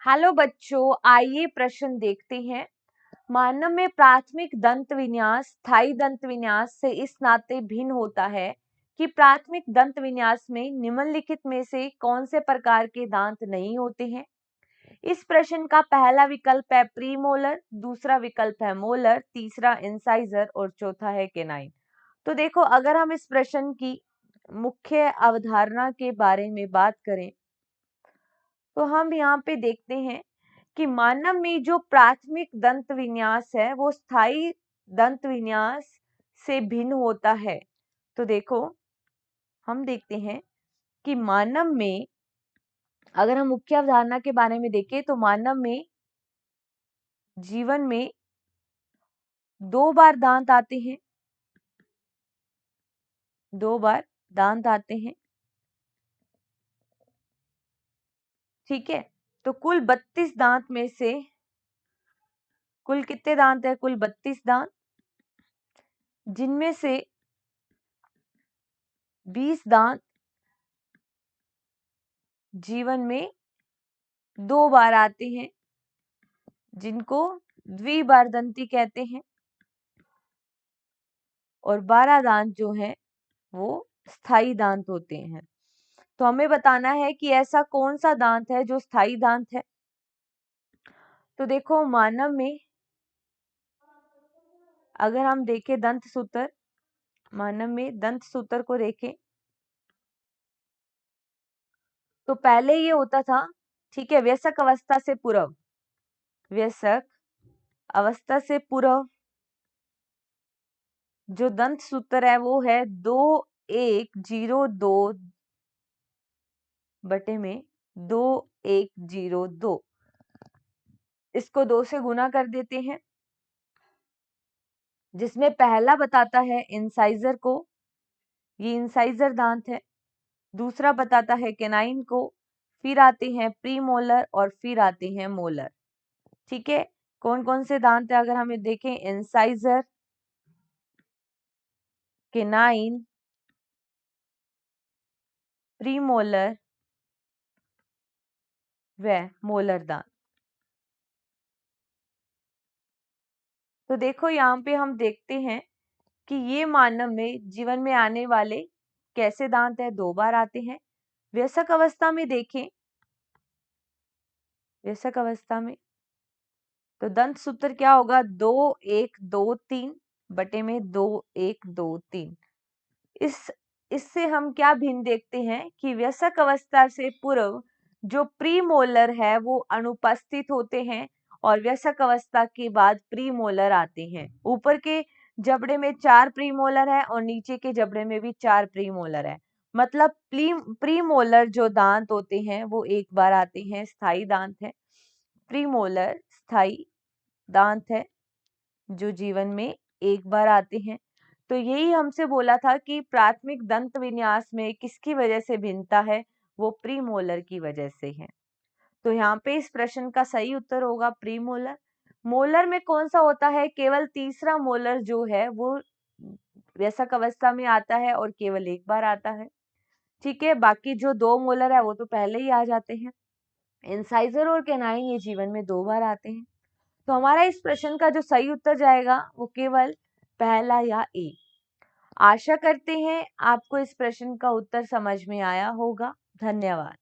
Hello बच्चों, आइए प्रश्न देखते हैं। मानव में प्राथमिक दंत विन्यास स्थायी दंत विन्यास से इस नाते भिन्न होता है कि प्राथमिक दंत विन्यास में निम्नलिखित में से कौन से प्रकार के दांत नहीं होते हैं। इस प्रश्न का पहला विकल्प है प्रीमोलर, दूसरा विकल्प है मोलर, तीसरा इंसाइजर और चौथा है केनाइन। तो देखो, अगर हम इस प्रश्न की मुख्य अवधारणा के बारे में बात करें तो हम यहाँ पे देखते हैं कि मानव में जो प्राथमिक दंत विन्यास है वो स्थायी दंत विन्यास से भिन्न होता है। तो देखो, हम देखते हैं कि मानव में अगर हम मुख्य अवधारणा के बारे में देखें तो मानव में जीवन में 2 बार दांत आते हैं, 2 बार दांत आते हैं। ठीक है, तो कुल 32 दांत में से कुल कितने दांत है? कुल 32 दांत, जिनमें से 20 दांत जीवन में 2 बार आते हैं, जिनको द्विबारदंती कहते हैं, और 12 दांत जो हैं वो स्थायी दांत होते हैं। तो हमें बताना है कि ऐसा कौन सा दांत है जो स्थायी दांत है। तो देखो, मानव में अगर हम देखें दंत सूत्र, मानव में दंत सूत्र को देखें तो पहले ये होता था, ठीक है, वयस्क अवस्था से पूर्व, वयस्क अवस्था से पूर्व जो दंत सूत्र है वो है 2102/2102। इसको 2 से गुना कर देते हैं, जिसमें पहला बताता है इंसाइजर को, ये इंसाइजर दांत है। दूसरा बताता है केनाइन को, फिर आते हैं प्रीमोलर और फिर आते हैं मोलर। ठीक है, कौन कौन से दांत है अगर हमें देखें? इंसाइजर, केनाइन, प्रीमोलर व मोलर दांत। तो देखो, यहाँ पे हम देखते हैं कि ये मानव में जीवन में आने वाले कैसे दांत है? 2 बार आते हैं। वयस्क अवस्था में देखें, वयस्क अवस्था में तो दंत सूत्र क्या होगा? 2123/2123। इससे हम क्या भिन्न देखते हैं कि वयस्क अवस्था से पूर्व जो प्रीमोलर है वो अनुपस्थित होते हैं और वयस्क अवस्था के बाद प्रीमोलर आते हैं। ऊपर के जबड़े में 4 प्रीमोलर है और नीचे के जबड़े में भी 4 प्रीमोलर है। मतलब प्रीमोलर जो दांत होते हैं वो 1 बार आते हैं, स्थायी दांत है। प्रीमोलर स्थायी दांत है जो जीवन में 1 बार आते हैं। तो यही हमसे बोला था कि प्राथमिक दंत विन्यास में किसकी वजह से भिन्नता है? वो प्रीमोलर की वजह से है। तो यहाँ पे इस प्रश्न का सही उत्तर होगा प्रीमोलर। मोलर में कौन सा होता है? केवल तीसरा मोलर जो है वो वयस्क अवस्था में आता है और केवल 1 बार आता है। ठीक है, बाकी जो 2 मोलर है वो तो पहले ही आ जाते हैं। इंसाइजर और केनाइन ये जीवन में 2 बार आते हैं। तो हमारा इस प्रश्न का जो सही उत्तर जाएगा वो केवल पहला या ए। आशा करते हैं आपको इस प्रश्न का उत्तर समझ में आया होगा। धन्यवाद।